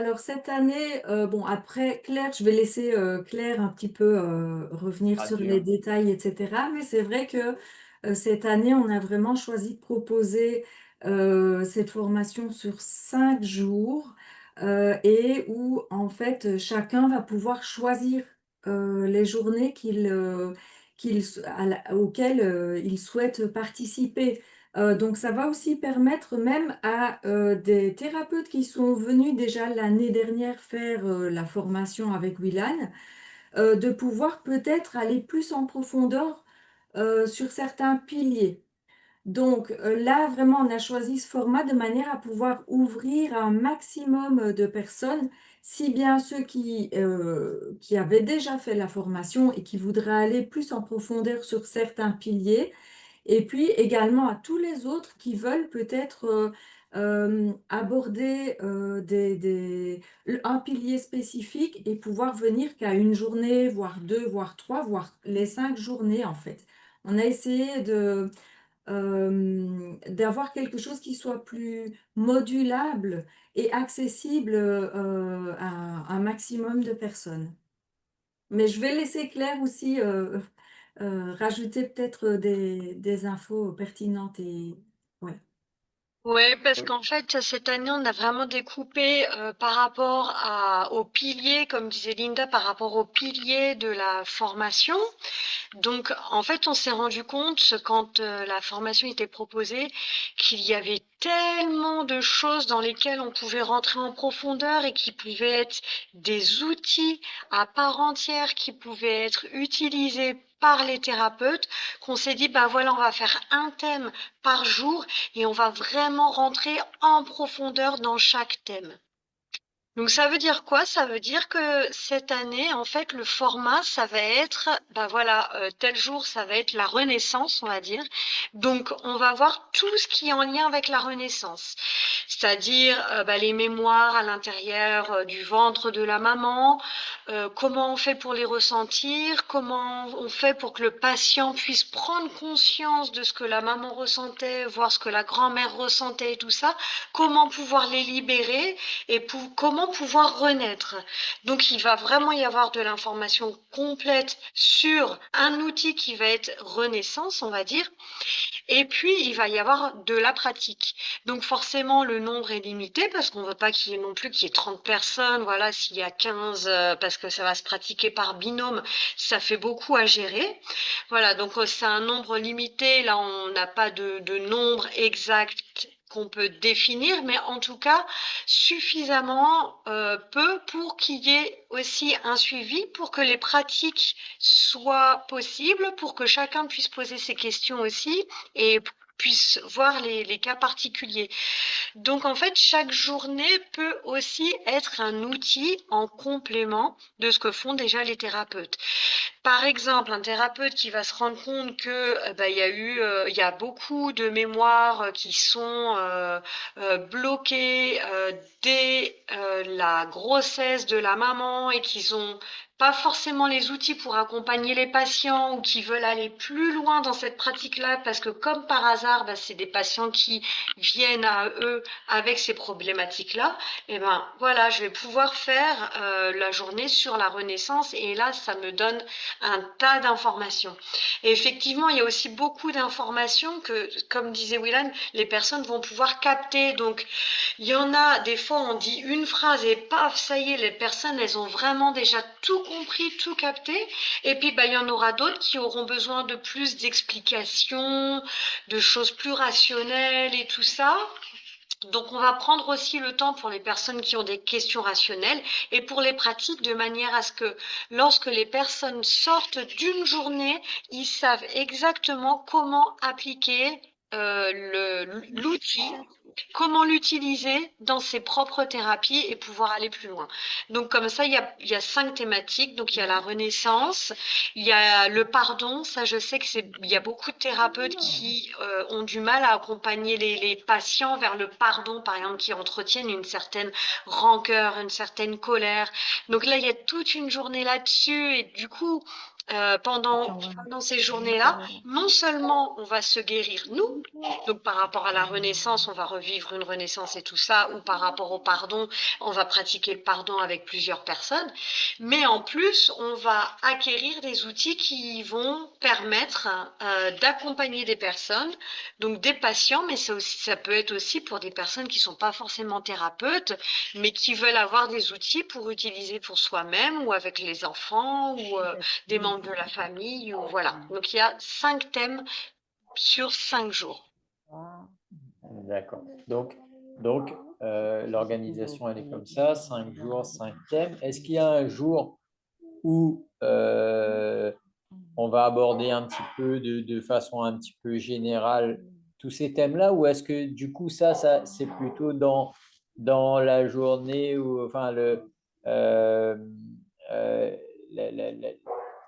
Alors cette année, bon après Claire, je vais laisser, Claire un petit peu, revenir sur les Traduire. détails et cetera. Mais c'est vrai que, cette année, on a vraiment choisi de proposer, cette formation sur 5 jours, et où en fait, chacun va pouvoir choisir, les journées qu'il s à la auxquelles, il souhaite participer. Donc ça va aussi permettre même à, des thérapeutes qui sont venus déjà l'année dernière faire, la formation avec Willan, de pouvoir peut-être aller plus en profondeur, sur certains piliers. Donc, là vraiment on a choisi ce format de manière à pouvoir ouvrir un maximum, de personnes, si bien ceux qui avaient déjà fait la formation et qui voudraient aller plus en profondeur sur certains piliers, et puis également à tous les autres qui veulent peut-être, aborder, un pilier spécifique et pouvoir venir qu'à une journée, voire 2, voire 3, voire les 5 journées en fait. On a essayé d'avoir quelque chose qui soit plus modulable et accessible, à un maximum de personnes. Mais je vais laisser Claire aussi, rajouter peut-être, des infos pertinentes et ouais. Ouais, parce Oui. qu'en fait, cette année, on a vraiment découpé par rapport aux piliers, comme disait Linda, par rapport aux piliers de la formation. Donc, en fait, on s'est rendu compte, quand la formation était proposée, qu'il y avait tellement de choses dans lesquelles on pouvait rentrer en profondeur et qui pouvaient être des outils à part entière qui pouvaient être utilisés par les thérapeutes, qu'on s'est dit, bah voilà, on va faire un thème par jour et on va vraiment rentrer en profondeur dans chaque thème. Donc ça veut dire quoi? Ça veut dire que cette année, en fait, le format, ça va être, bah voilà, tel jour, ça va être la Renaissance, on va dire. Donc on va voir tout ce qui est en lien avec la Renaissance, c'est-à-dire bah, les mémoires à l'intérieur du ventre de la maman, comment on fait pour les ressentir, comment on fait pour que le patient puisse prendre conscience de ce que la maman ressentait, voir ce que la grand-mère ressentait et tout ça, comment pouvoir les libérer et comment pouvoir renaître. Donc il va vraiment y avoir de l'information complète sur un outil qui va être Renaissance, on va dire, et puis il va y avoir de la pratique. Donc forcément le nombre est limité parce qu'on ne veut pas qu'il y ait non plus qu'il y ait 30 personnes, voilà, s'il y a 15, parce que ça va se pratiquer par binôme, ça fait beaucoup à gérer. Voilà, donc c'est un nombre limité, là on n'a pas de nombre exact qu'on peut définir, mais en tout cas suffisamment peu pour qu'il y ait aussi un suivi, pour que les pratiques soient possibles, pour que chacun puisse poser ses questions aussi et puisse voir les cas particuliers. Donc en fait, chaque journée peut aussi être un outil en complément de ce que font déjà les thérapeutes. Par exemple, un thérapeute qui va se rendre compte que il y a beaucoup de mémoires qui sont bloquées dès la grossesse de la maman et qu'ils ont pas forcément les outils pour accompagner les patients ou qui veulent aller plus loin dans cette pratique-là parce que comme par hasard, bah, c'est des patients qui viennent à eux avec ces problématiques-là. Et ben voilà, je vais pouvoir faire la journée sur la Renaissance et là, ça me donne un tas d'informations. Et effectivement, il y a aussi beaucoup d'informations que, comme disait Willan, les personnes vont pouvoir capter. Donc, il y en a, des fois, on dit une phrase et paf, ça y est, les personnes, elles ont vraiment déjà tout compris, tout capté. Et puis, bah, il y en aura d'autres qui auront besoin de plus d'explications, de choses plus rationnelles et tout ça. Donc, on va prendre aussi le temps pour les personnes qui ont des questions rationnelles et pour les pratiques de manière à ce que lorsque les personnes sortent d'une journée, ils savent exactement comment appliquer l'outil, comment l'utiliser dans ses propres thérapies et pouvoir aller plus loin. Donc comme ça, il y a 5 thématiques. Donc il y a la renaissance, il y a le pardon. Ça, je sais que il y a beaucoup de thérapeutes qui ont du mal à accompagner les patients vers le pardon, par exemple, qui entretiennent une certaine rancœur, une certaine colère. Donc là, il y a toute une journée là-dessus et du coup, pendant ces journées-là, non seulement on va se guérir nous, donc par rapport à la renaissance, on va revivre une renaissance et tout ça, ou par rapport au pardon, on va pratiquer le pardon avec plusieurs personnes, mais en plus, on va acquérir des outils qui vont permettre d'accompagner des personnes, donc des patients, mais ça peut être aussi pour des personnes qui ne sont pas forcément thérapeutes, mais qui veulent avoir des outils pour utiliser pour soi-même ou avec les enfants ou des membres de la famille. Ou, voilà. Donc il y a 5 thèmes sur 5 jours. D'accord. Donc l'organisation, elle est comme ça, 5 jours, 5 thèmes. Est-ce qu'il y a un jour où on va aborder un petit peu de façon un petit peu générale tous ces thèmes-là, ou est-ce que du coup ça c'est plutôt dans la journée ou enfin euh, euh,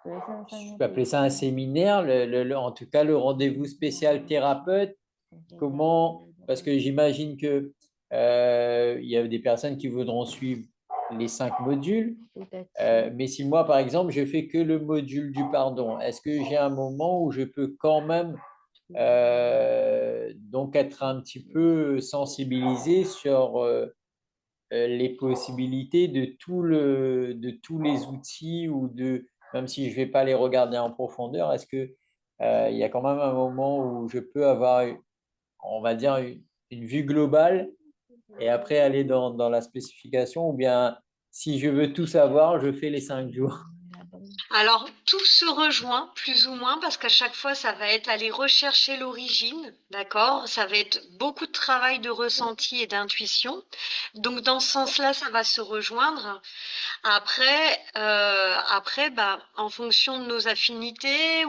je peux appeler ça un séminaire, en tout cas le rendez-vous spécial thérapeute. Comment, parce que j'imagine que il y a des personnes qui voudront suivre les 5 modules, mais si moi, par exemple, je fais que le module du pardon, est-ce que j'ai un moment où je peux quand même donc être un petit peu sensibilisé sur les possibilités de tous les outils même si je ne vais pas les regarder en profondeur, est-ce que il y a quand même un moment où je peux avoir, on va dire, une vue globale et après aller dans la spécification, ou bien si je veux tout savoir, je fais les 5 jours. Alors, tout se rejoint plus ou moins parce qu'à chaque fois, ça va être aller rechercher l'origine, d'accord? Ça va être beaucoup de travail de ressenti et d'intuition. Donc, dans ce sens-là, ça va se rejoindre. Après, bah, en fonction de nos affinités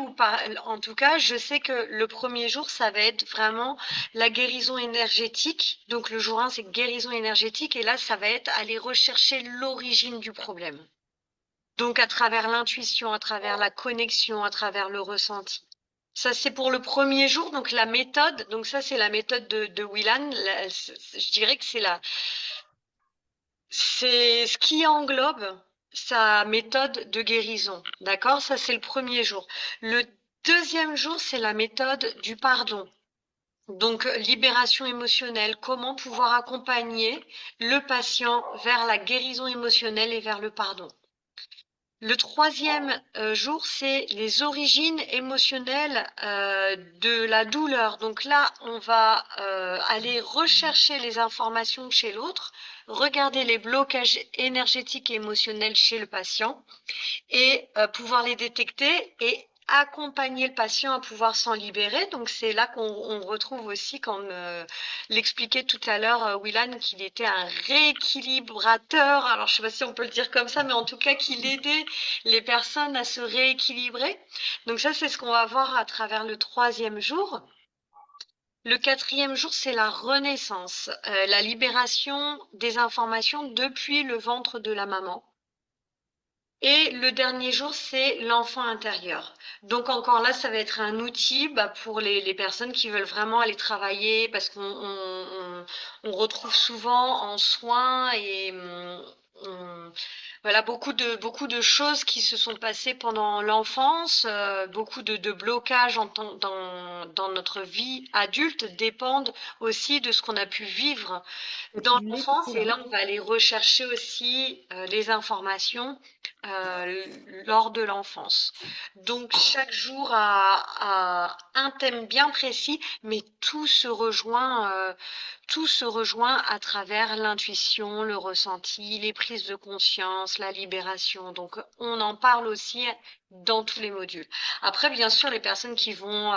en tout cas, je sais que le premier jour, ça va être vraiment la guérison énergétique. Donc, le jour 1, c'est guérison énergétique. Et là, ça va être aller rechercher l'origine du problème. Donc, à travers l'intuition, à travers la connexion, à travers le ressenti. Ça, c'est pour le premier jour. Donc, la méthode, donc ça, c'est la méthode de Willan. Je dirais que c'est ce qui englobe sa méthode de guérison. D'accord? Ça, c'est le premier jour. Le deuxième jour, c'est la méthode du pardon. Donc, libération émotionnelle, comment pouvoir accompagner le patient vers la guérison émotionnelle et vers le pardon. Le troisième jour, c'est les origines émotionnelles de la douleur. Donc là, on va aller rechercher les informations chez l'autre, regarder les blocages énergétiques et émotionnels chez le patient et pouvoir les détecter et accompagner le patient à pouvoir s'en libérer. Donc c'est là qu'on retrouve aussi, comme l'expliquait tout à l'heure Willan, qu'il était un rééquilibrateur. Alors je ne sais pas si on peut le dire comme ça, mais en tout cas qu'il aidait les personnes à se rééquilibrer. Donc ça, c'est ce qu'on va voir à travers le troisième jour. Le quatrième jour, c'est la renaissance, la libération des informations depuis le ventre de la maman. Et le dernier jour, c'est l'enfant intérieur. Donc encore là, ça va être un outil pour les personnes qui veulent vraiment aller travailler, parce qu'on retrouve souvent en soins et voilà beaucoup de choses qui se sont passées pendant l'enfance, beaucoup de blocages dans notre vie adulte dépendent aussi de ce qu'on a pu vivre dans l'enfance. Et là, on va aller rechercher aussi les informations lors de l'enfance. Donc chaque jour a un thème bien précis, mais tout se rejoint à travers l'intuition, le ressenti, les prises de conscience, la libération. Donc on en parle aussi dans tous les modules. Après, bien sûr, les personnes qui vont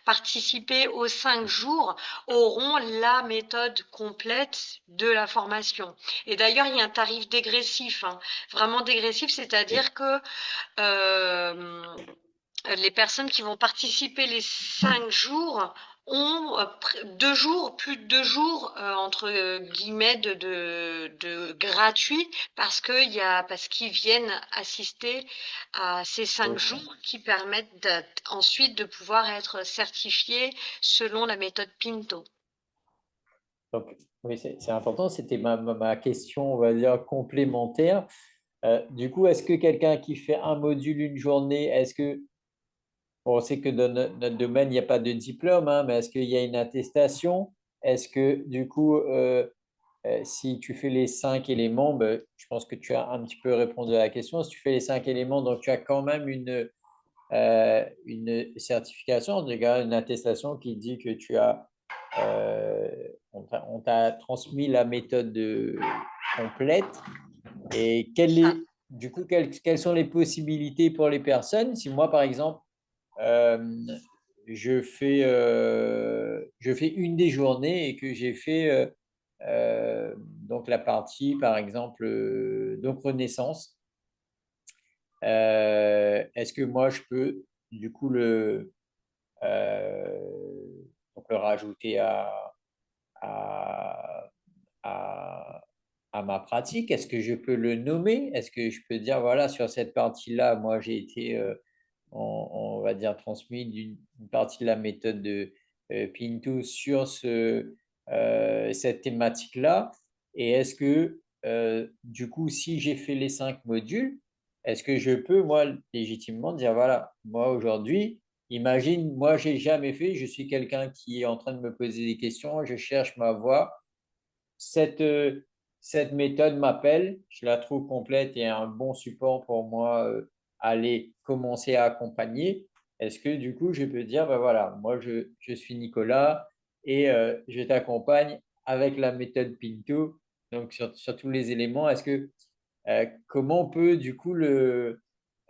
participer aux 5 jours auront la méthode complète de la formation. Et d'ailleurs, il y a un tarif dégressif, hein, vraiment dégressif, c'est-à-dire que les personnes qui vont participer les 5 jours ont 2 jours, plus de 2 jours, entre guillemets, de gratuit parce qu'ils viennent assister à ces 5 jours qui permettent ensuite de pouvoir être certifiés selon la méthode Pinto. Donc, oui, c'est important. C'était ma question, on va dire, complémentaire. Du coup, est-ce que quelqu'un qui fait un module une journée, est-ce que, bon, on sait que dans notre domaine, il n'y a pas de diplôme, hein, mais est-ce qu'il y a une attestation? Est-ce que du coup, si tu fais les 5 éléments, ben, je pense que tu as un petit peu répondu à la question. Si tu fais les 5 éléments, donc tu as quand même une certification, en tout cas une attestation qui dit que euh, on t'a transmis la méthode complète. Et du coup, quelles sont les possibilités pour les personnes? Si moi, par exemple, euh, je fais une des journées et que j'ai fait donc la partie, par exemple, donc Renaissance. Est-ce que moi je peux du coup euh, donc le rajouter à, à, à ma pratique? Est-ce que je peux le nommer? Est-ce que je peux dire, voilà, sur cette partie-là, moi j'ai été on va dire, transmis d'une partie de la méthode de Pinto sur cette thématique-là. Et est-ce que, du coup, si j'ai fait les 5 modules, est-ce que je peux, moi, légitimement dire, voilà, moi aujourd'hui, imagine, moi, j'ai jamais fait, je suis quelqu'un qui est en train de me poser des questions, je cherche ma voie, cette, euh, cette méthode m'appelle, je la trouve complète et un bon support pour moi aller commencer à accompagner. Est-ce que du coup, je peux dire, ben voilà, moi je suis Nicolas et je t'accompagne avec la méthode Pinto, donc sur tous les éléments. Comment on peut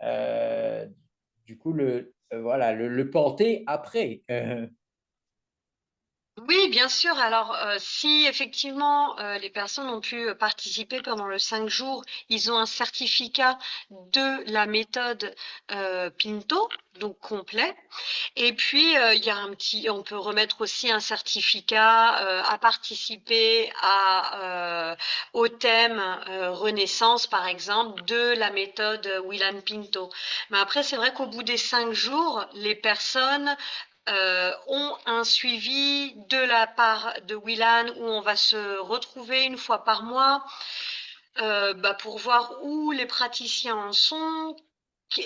euh, voilà, le porter après? Oui, bien sûr. Alors, si effectivement les personnes ont pu participer pendant le 5 jours, ils ont un certificat de la méthode Pinto, donc complet. Et puis, il y a on peut remettre aussi un certificat à participer au thème Renaissance, par exemple, de la méthode Willan Pinto. Mais après, c'est vrai qu'au bout des 5 jours, les personnes ont un suivi de la part de Willan où on va se retrouver une fois par mois pour voir où les praticiens en sont.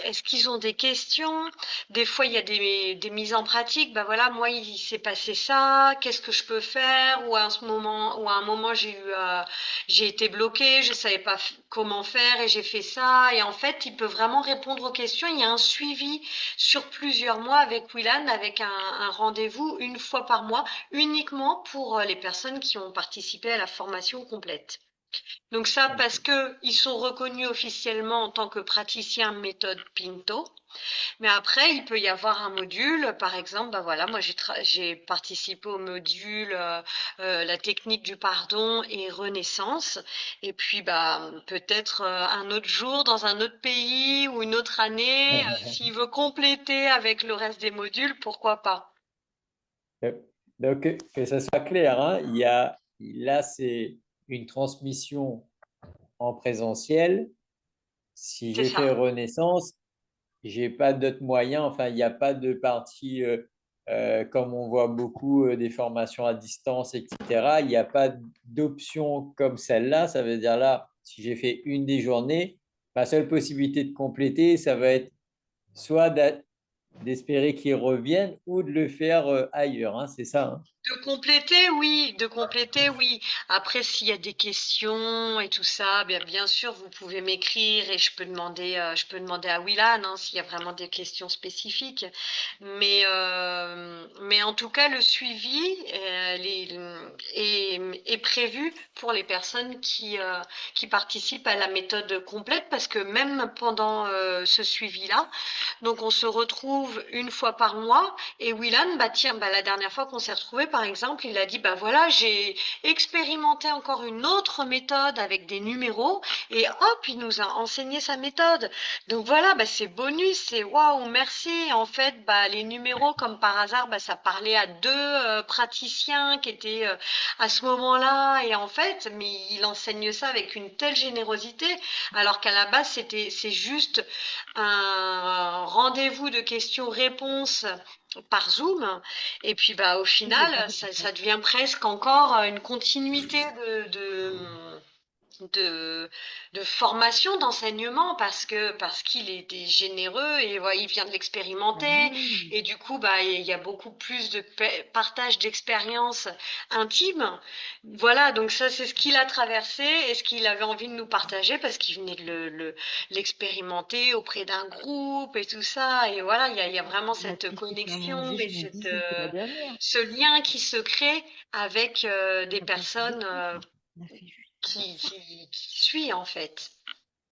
Est-ce qu'ils ont des questions? Des fois, il y a des mises en pratique. Bah voilà, moi, il s'est passé ça. Qu'est-ce que je peux faire? Ou à un moment, j'ai été bloquée. Je savais pas comment faire et j'ai fait ça. Et en fait, il peut vraiment répondre aux questions. Il y a un suivi sur plusieurs mois avec Willan, avec un rendez-vous une fois par mois, uniquement pour les personnes qui ont participé à la formation complète. Donc ça, parce que ils sont reconnus officiellement en tant que praticiens méthode Pinto. Mais après, il peut y avoir un module, par exemple, bah voilà, moi j'ai participé au module la technique du pardon et Renaissance. Et puis bah peut-être un autre jour dans un autre pays ou une autre année, s'il veut compléter avec le reste des modules, pourquoi pas? Euh, Donc, que ça soit clair, hein, là, c'est une transmission en présentiel. Si C'est j'ai ça. fait Renaissance, j'ai pas d'autres moyens. Enfin, il n'y a pas de partie, comme on voit beaucoup des formations à distance, etc. Il n'y a pas d'option comme celle-là. Ça veut dire là, si j'ai fait une des journées, ma seule possibilité de compléter, ça va être soit d'espérer qu'ils reviennent ou de le faire ailleurs, hein, c'est ça, hein. De compléter, oui, de compléter, oui. Après, s'il y a des questions et tout ça, bien sûr, vous pouvez m'écrire et je peux demander à Willan, hein, s'il y a vraiment des questions spécifiques. Mais en tout cas, le suivi est prévu pour les personnes qui participent à la méthode complète parce que même pendant ce suivi-là, donc on se retrouve une fois par mois et Willan, bah tiens, bah la dernière fois qu'on s'est retrouvés, par exemple, il a dit, bah voilà, j'ai expérimenté encore une autre méthode avec des numéros et hop, il nous a enseigné sa méthode. Donc voilà, bah c'est bonus, c'est waouh, merci. En fait, bah les numéros, comme par hasard, bah ça parlait à deux praticiens qui étaient à ce moment-là et en fait, mais il enseigne ça avec une telle générosité, alors qu'à la base, c'est juste un rendez-vous de questions-réponses par Zoom. Et puis bah au final, ça devient presque encore une continuité de, de formation, d'enseignement, parce qu'il était généreux et voilà, il vient de l'expérimenter. Et du coup, bah, il y a beaucoup plus de partage d'expériences intimes. Voilà, donc ça, c'est ce qu'il a traversé et ce qu'il avait envie de nous partager parce qu'il venait de l'expérimenter auprès d'un groupe et tout ça. Et voilà, il y a vraiment cette connexion et ce lien qui se crée avec des personnes qui suit en fait.